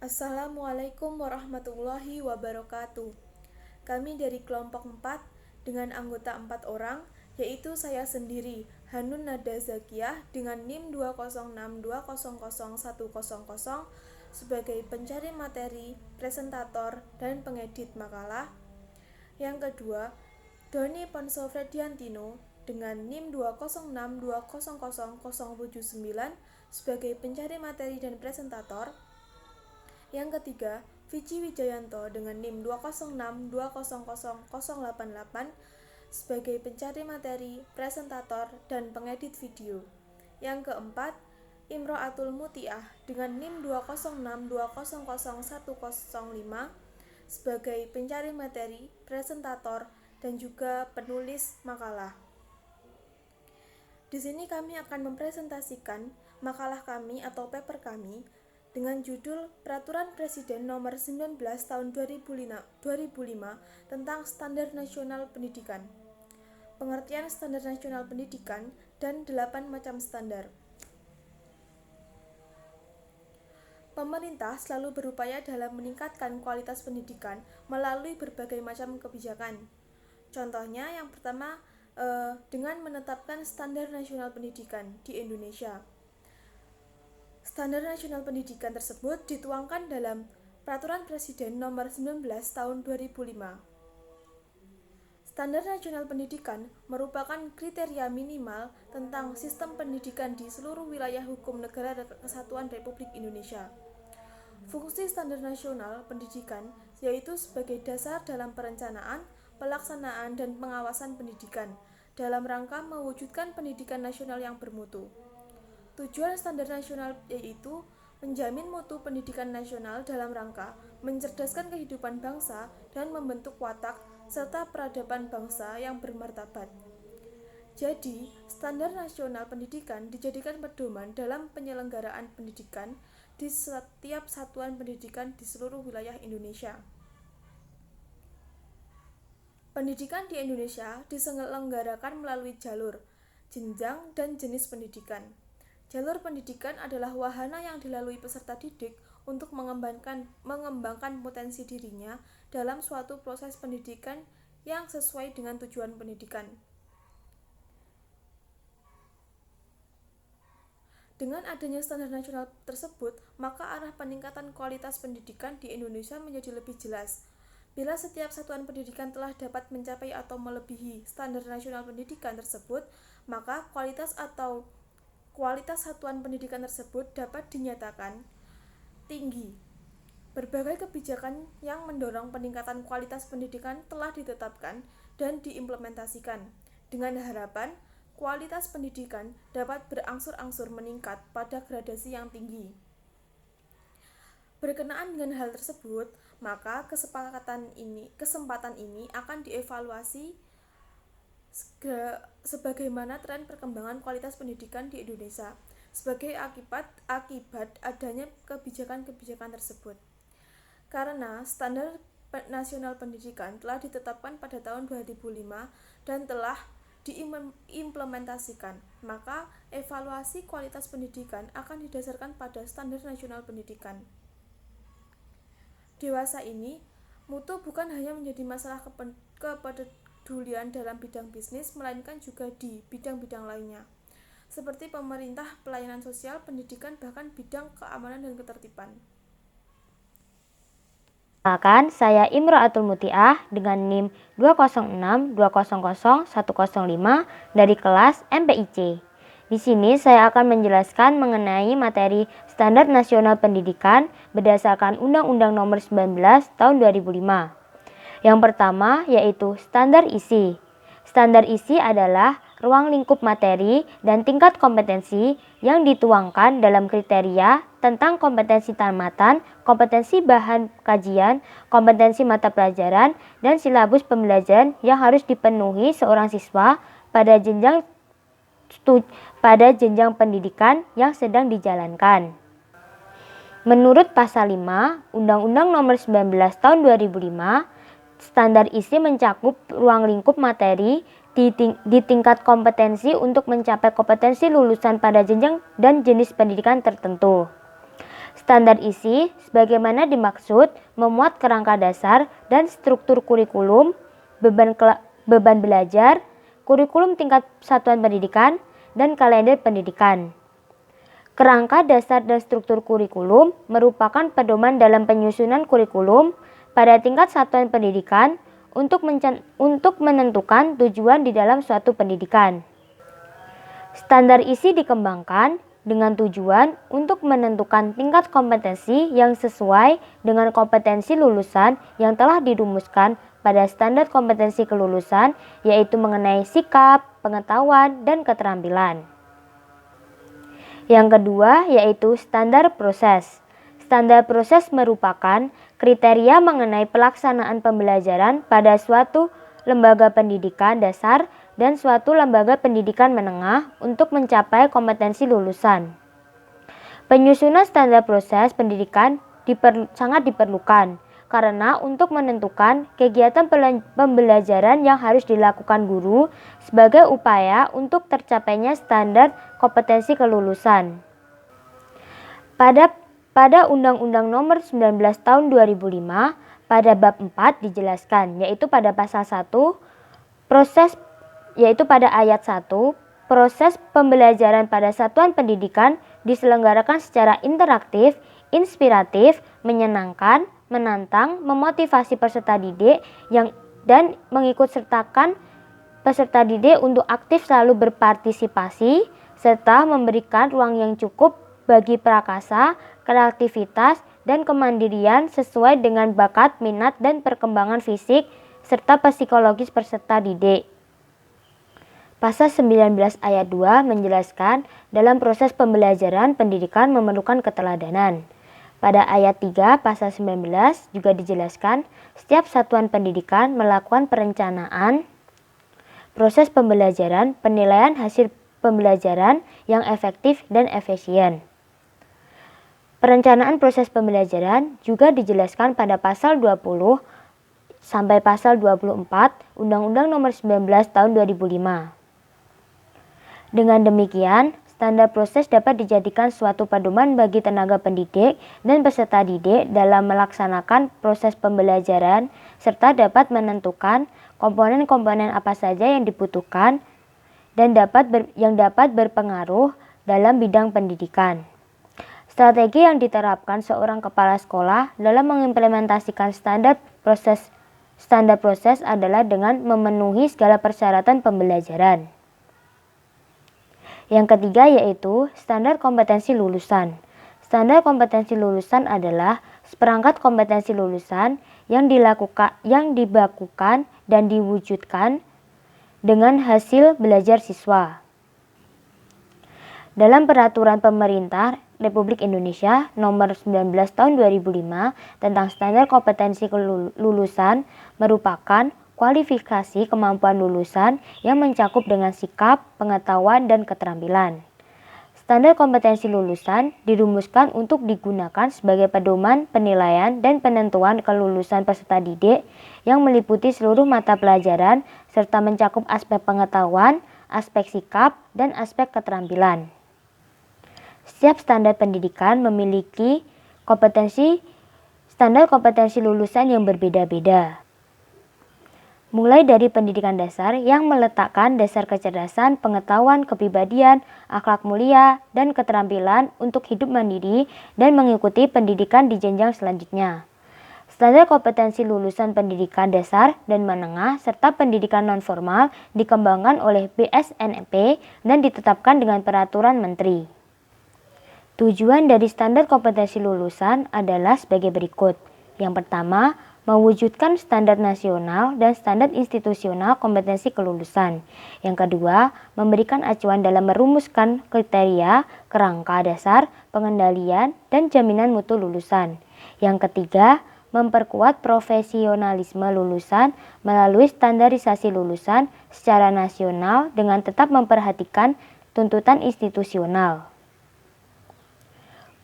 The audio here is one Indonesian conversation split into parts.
Assalamualaikum warahmatullahi wabarakatuh. Kami dari kelompok 4 dengan anggota 4 orang, yaitu saya sendiri, Hanun Nada Zakiyah dengan NIM 206200100 sebagai pencari materi, presentator, dan pengedit makalah. Yang kedua, Doni Ponso Frediantino dengan NIM 206200079 sebagai pencari materi dan presentator. Yang ketiga, Vici Wijayanto dengan NIM 206200088 sebagai pencari materi, presentator, dan pengedit video. Yang keempat, Imro'atul Mutiah dengan NIM 206200105 sebagai pencari materi, presentator, dan juga penulis makalah. Di sini kami akan mempresentasikan makalah kami atau paper kami dengan judul Peraturan Presiden Nomor 19 Tahun 2005 tentang Standar Nasional Pendidikan. Pengertian Standar Nasional Pendidikan dan 8 macam standar. Pemerintah selalu berupaya dalam meningkatkan kualitas pendidikan melalui berbagai macam kebijakan. Contohnya yang pertama dengan menetapkan Standar Nasional Pendidikan di Indonesia. Standar Nasional Pendidikan tersebut dituangkan dalam Peraturan Presiden Nomor 19 Tahun 2005. Standar Nasional Pendidikan merupakan kriteria minimal tentang sistem pendidikan di seluruh wilayah hukum Negara Kesatuan Republik Indonesia. Fungsi Standar Nasional Pendidikan yaitu sebagai dasar dalam perencanaan, pelaksanaan, dan pengawasan pendidikan dalam rangka mewujudkan pendidikan nasional yang bermutu. Tujuan standar nasional yaitu menjamin mutu pendidikan nasional dalam rangka mencerdaskan kehidupan bangsa dan membentuk watak serta peradaban bangsa yang bermartabat. Jadi, standar nasional pendidikan dijadikan pedoman dalam penyelenggaraan pendidikan di setiap satuan pendidikan di seluruh wilayah Indonesia. Pendidikan di Indonesia diselenggarakan melalui jalur, jenjang, dan jenis pendidikan. Jalur pendidikan adalah wahana yang dilalui peserta didik untuk mengembangkan potensi dirinya dalam suatu proses pendidikan yang sesuai dengan tujuan pendidikan. Dengan adanya standar nasional tersebut, maka arah peningkatan kualitas pendidikan di Indonesia menjadi lebih jelas. Bila setiap satuan pendidikan telah dapat mencapai atau melebihi standar nasional pendidikan tersebut, maka kualitas satuan pendidikan tersebut dapat dinyatakan tinggi. Berbagai kebijakan yang mendorong peningkatan kualitas pendidikan telah ditetapkan dan diimplementasikan dengan harapan kualitas pendidikan dapat berangsur-angsur meningkat pada gradasi yang tinggi. Berkenaan dengan hal tersebut, maka kesempatan ini akan dievaluasi sebagaimana tren perkembangan kualitas pendidikan di Indonesia sebagai akibat adanya kebijakan-kebijakan tersebut. Karena standar nasional pendidikan telah ditetapkan pada tahun 2005 dan telah diimplementasikan, maka evaluasi kualitas pendidikan akan didasarkan pada standar nasional pendidikan. Dewasa ini, mutu bukan hanya menjadi masalah kepedulian dalam bidang bisnis, melainkan juga di bidang-bidang lainnya, seperti pemerintah, pelayanan sosial, pendidikan, bahkan bidang keamanan dan ketertiban. Perkenalkan, saya Imro'atul Mutiah dengan NIM 206200105 dari kelas MPIC. Di sini saya akan menjelaskan mengenai materi Standar Nasional Pendidikan berdasarkan Undang-Undang Nomor 19 Tahun 2005. Yang pertama yaitu standar isi. Standar isi adalah ruang lingkup materi dan tingkat kompetensi yang dituangkan dalam kriteria tentang kompetensi tamatan, kompetensi bahan kajian, kompetensi mata pelajaran, dan silabus pembelajaran yang harus dipenuhi seorang siswa pada jenjang pendidikan yang sedang dijalankan. Menurut Pasal 5 Undang-Undang Nomor 19 Tahun 2005, standar isi mencakup ruang lingkup materi di tingkat kompetensi untuk mencapai kompetensi lulusan pada jenjang dan jenis pendidikan tertentu. Standar isi sebagaimana dimaksud memuat kerangka dasar dan struktur kurikulum, beban belajar, kurikulum tingkat satuan pendidikan, dan kalender pendidikan. Kerangka dasar dan struktur kurikulum merupakan pedoman dalam penyusunan kurikulum pada tingkat satuan pendidikan untuk menentukan tujuan di dalam suatu pendidikan. Standar isi dikembangkan dengan tujuan untuk menentukan tingkat kompetensi yang sesuai dengan kompetensi lulusan yang telah dirumuskan pada standar kompetensi kelulusan, yaitu mengenai sikap, pengetahuan, dan keterampilan. Yang kedua yaitu standar proses. Standar proses merupakan kriteria mengenai pelaksanaan pembelajaran pada suatu lembaga pendidikan dasar dan suatu lembaga pendidikan menengah untuk mencapai kompetensi lulusan. Penyusunan standar proses pendidikan sangat diperlukan karena untuk menentukan kegiatan pembelajaran yang harus dilakukan guru sebagai upaya untuk tercapainya standar kompetensi kelulusan. Pada Undang-Undang Nomor 19 Tahun 2005, pada bab 4 dijelaskan, yaitu pada pasal 1, pada ayat 1, proses pembelajaran pada satuan pendidikan diselenggarakan secara interaktif, inspiratif, menyenangkan, menantang, memotivasi peserta didik dan mengikut sertakan peserta didik untuk aktif selalu berpartisipasi serta memberikan ruang yang cukup bagi prakasa, kreativitas, dan kemandirian sesuai dengan bakat, minat, dan perkembangan fisik serta psikologis peserta didik. Pasal 19 ayat 2 menjelaskan dalam proses pembelajaran pendidikan memerlukan keteladanan. Pada ayat 3 pasal 19 juga dijelaskan setiap satuan pendidikan melakukan perencanaan proses pembelajaran, penilaian hasil pembelajaran yang efektif dan efisien. Perencanaan proses pembelajaran juga dijelaskan pada pasal 20 sampai pasal 24 Undang-Undang Nomor 19 Tahun 2005. Dengan demikian, standar proses dapat dijadikan suatu pedoman bagi tenaga pendidik dan peserta didik dalam melaksanakan proses pembelajaran serta dapat menentukan komponen-komponen apa saja yang dibutuhkan dan yang dapat berpengaruh dalam bidang pendidikan. Strategi yang diterapkan seorang kepala sekolah dalam mengimplementasikan standar proses adalah dengan memenuhi segala persyaratan pembelajaran. Yang ketiga yaitu standar kompetensi lulusan. Standar kompetensi lulusan adalah seperangkat kompetensi lulusan yang dibakukan dan diwujudkan dengan hasil belajar siswa. Dalam Peraturan Pemerintah Republik Indonesia Nomor 19 Tahun 2005 tentang standar kompetensi lulusan merupakan kualifikasi kemampuan lulusan yang mencakup dengan sikap, pengetahuan, dan keterampilan. Standar kompetensi lulusan dirumuskan untuk digunakan sebagai pedoman penilaian dan penentuan kelulusan peserta didik yang meliputi seluruh mata pelajaran serta mencakup aspek pengetahuan, aspek sikap, dan aspek keterampilan. Setiap standar pendidikan memiliki standar kompetensi lulusan yang berbeda-beda. Mulai dari pendidikan dasar yang meletakkan dasar kecerdasan, pengetahuan, kepribadian, akhlak mulia, dan keterampilan untuk hidup mandiri dan mengikuti pendidikan di jenjang selanjutnya. Standar kompetensi lulusan pendidikan dasar dan menengah serta pendidikan nonformal dikembangkan oleh BSNP dan ditetapkan dengan peraturan menteri. Tujuan dari standar kompetensi lulusan adalah sebagai berikut. Yang pertama, mewujudkan standar nasional dan standar institusional kompetensi kelulusan. Yang kedua, memberikan acuan dalam merumuskan kriteria, kerangka dasar, pengendalian, dan jaminan mutu lulusan. Yang ketiga, memperkuat profesionalisme lulusan melalui standarisasi lulusan secara nasional dengan tetap memperhatikan tuntutan institusional.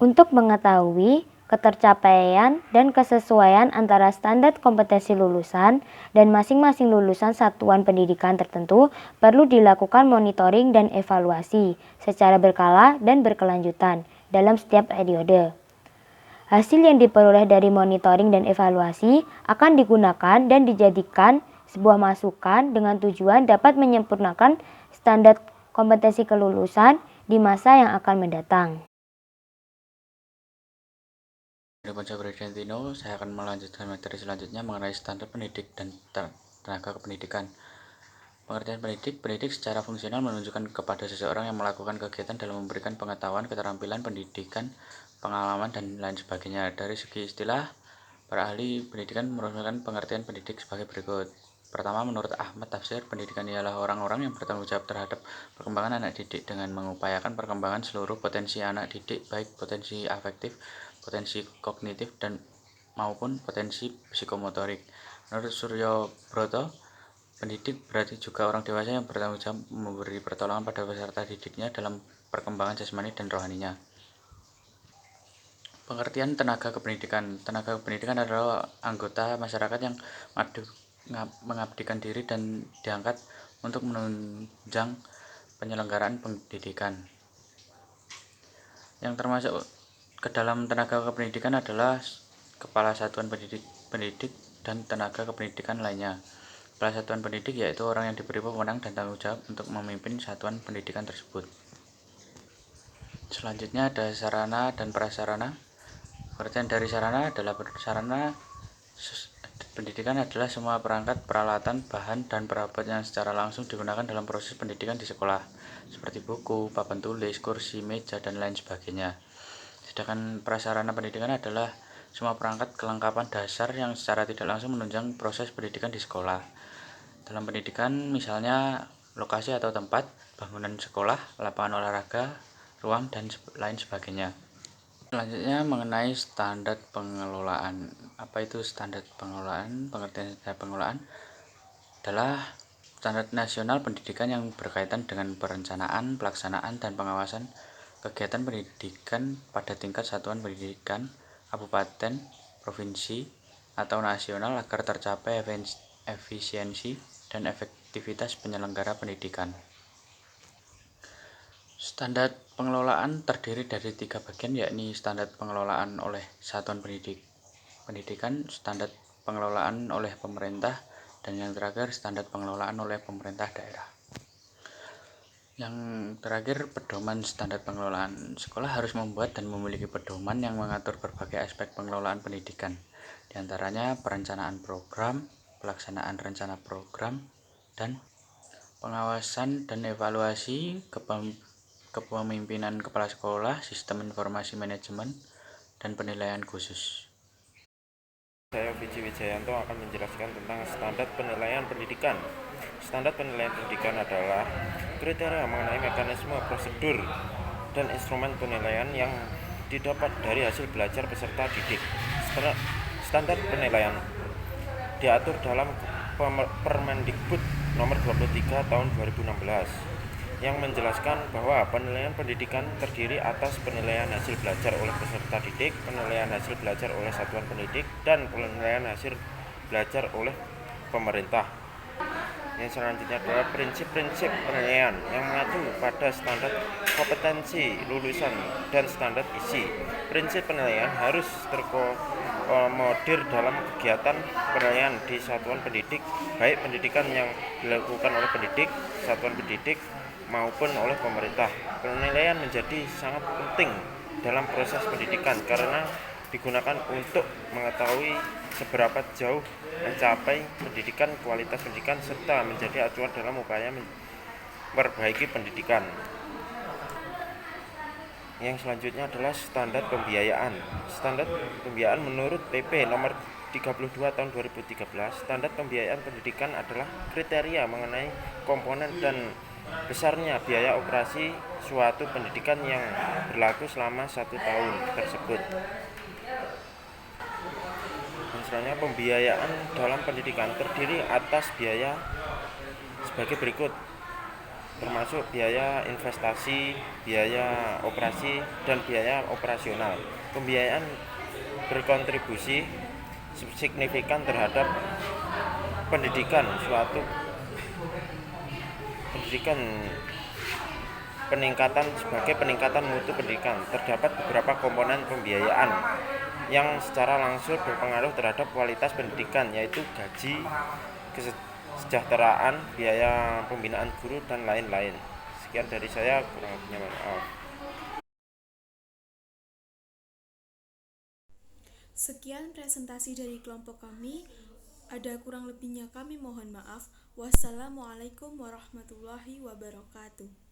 Untuk mengetahui ketercapaian dan kesesuaian antara standar kompetensi lulusan dan masing-masing lulusan satuan pendidikan tertentu perlu dilakukan monitoring dan evaluasi secara berkala dan berkelanjutan dalam setiap periode. Hasil yang diperoleh dari monitoring dan evaluasi akan digunakan dan dijadikan sebuah masukan dengan tujuan dapat menyempurnakan standar kompetensi kelulusan di masa yang akan mendatang. Dari Ponco Bredentino, saya akan melanjutkan materi selanjutnya mengenai standar pendidik dan tenaga kependidikan. Pengertian pendidik secara fungsional menunjukkan kepada seseorang yang melakukan kegiatan dalam memberikan pengetahuan, keterampilan, pendidikan, pengalaman, dan lain sebagainya. Dari segi istilah, para ahli pendidikan merumuskan pengertian pendidik sebagai berikut. Pertama, menurut Ahmad Tafsir, pendidikan ialah orang-orang yang bertanggung jawab terhadap perkembangan anak didik dengan mengupayakan perkembangan seluruh potensi anak didik, baik potensi afektif, potensi kognitif, dan maupun potensi psikomotorik. Menurut Suryo Broto, pendidik berarti juga orang dewasa yang bertanggung jawab memberi pertolongan pada peserta didiknya dalam perkembangan jasmani dan rohaninya. Pengertian tenaga kependidikan. Tenaga kependidikan adalah anggota masyarakat yang mengabdikan diri dan diangkat untuk menunjang penyelenggaraan pendidikan. Yang termasuk ke dalam tenaga kependidikan adalah kepala satuan pendidik dan tenaga kependidikan lainnya. Kepala satuan pendidik yaitu orang yang diberi wewenang dan tanggung jawab untuk memimpin satuan pendidikan tersebut. Selanjutnya ada sarana dan prasarana. Pengertian dari sarana adalah sarana pendidikan adalah semua perangkat, peralatan, bahan, dan perabot yang secara langsung digunakan dalam proses pendidikan di sekolah, seperti buku, papan tulis, kursi, meja, dan lain sebagainya. Sedangkan prasarana pendidikan adalah semua perangkat kelengkapan dasar yang secara tidak langsung menunjang proses pendidikan di sekolah. Dalam pendidikan misalnya lokasi atau tempat, bangunan sekolah, lapangan olahraga, ruang, dan lain sebagainya. Selanjutnya mengenai standar pengelolaan. Apa itu standar pengelolaan? Pengertian standar pengelolaan adalah standar nasional pendidikan yang berkaitan dengan perencanaan, pelaksanaan, dan pengawasan kegiatan pendidikan pada tingkat satuan pendidikan, kabupaten, provinsi, atau nasional agar tercapai efisiensi dan efektivitas penyelenggara pendidikan. Standar pengelolaan terdiri dari 3 bagian, yakni standar pengelolaan oleh satuan pendidikan, standar pengelolaan oleh pemerintah, dan yang terakhir standar pengelolaan oleh pemerintah daerah. Yang terakhir, pedoman standar pengelolaan. Sekolah harus membuat dan memiliki pedoman yang mengatur berbagai aspek pengelolaan pendidikan, di antaranya perencanaan program, pelaksanaan rencana program, dan pengawasan dan evaluasi, kepemimpinan kepala sekolah, sistem informasi manajemen, dan penilaian khusus. Saya Vici Wijayanto akan menjelaskan tentang standar penilaian pendidikan. Standar penilaian pendidikan adalah kriteria mengenai mekanisme, prosedur, dan instrumen penilaian yang didapat dari hasil belajar peserta didik. Standar penilaian diatur dalam Permendikbud nomor 23 tahun 2016 yang menjelaskan bahwa penilaian pendidikan terdiri atas penilaian hasil belajar oleh peserta didik, penilaian hasil belajar oleh satuan pendidik, dan penilaian hasil belajar oleh pemerintah. Yang selanjutnya adalah prinsip-prinsip penilaian yang mengacu pada standar kompetensi lulusan dan standar isi. Prinsip penilaian harus terkomodir dalam kegiatan penilaian di satuan pendidik, baik pendidikan yang dilakukan oleh pendidik, satuan pendidik, maupun oleh pemerintah. Penilaian menjadi sangat penting dalam proses pendidikan karena digunakan untuk mengetahui seberapa jauh mencapai pendidikan, kualitas pendidikan, serta menjadi acuan dalam upaya memperbaiki pendidikan. Yang selanjutnya adalah standar pembiayaan. Standar pembiayaan menurut PP nomor 32 tahun 2013, standar pembiayaan pendidikan adalah kriteria mengenai komponen dan besarnya biaya operasi suatu pendidikan yang berlaku selama 1 tahun tersebut. Misalnya pembiayaan dalam pendidikan terdiri atas biaya sebagai berikut, termasuk biaya investasi, biaya operasi, dan biaya operasional. Pembiayaan berkontribusi signifikan terhadap pendidikan peningkatan mutu pendidikan. Terdapat beberapa komponen pembiayaan yang secara langsung berpengaruh terhadap kualitas pendidikan, yaitu gaji, kesejahteraan, biaya pembinaan guru, dan lain-lain. Sekian dari saya, kurang lebihnya mohon maaf. Sekian presentasi dari kelompok kami. Ada kurang lebihnya kami mohon maaf. Wassalamualaikum warahmatullahi wabarakatuh.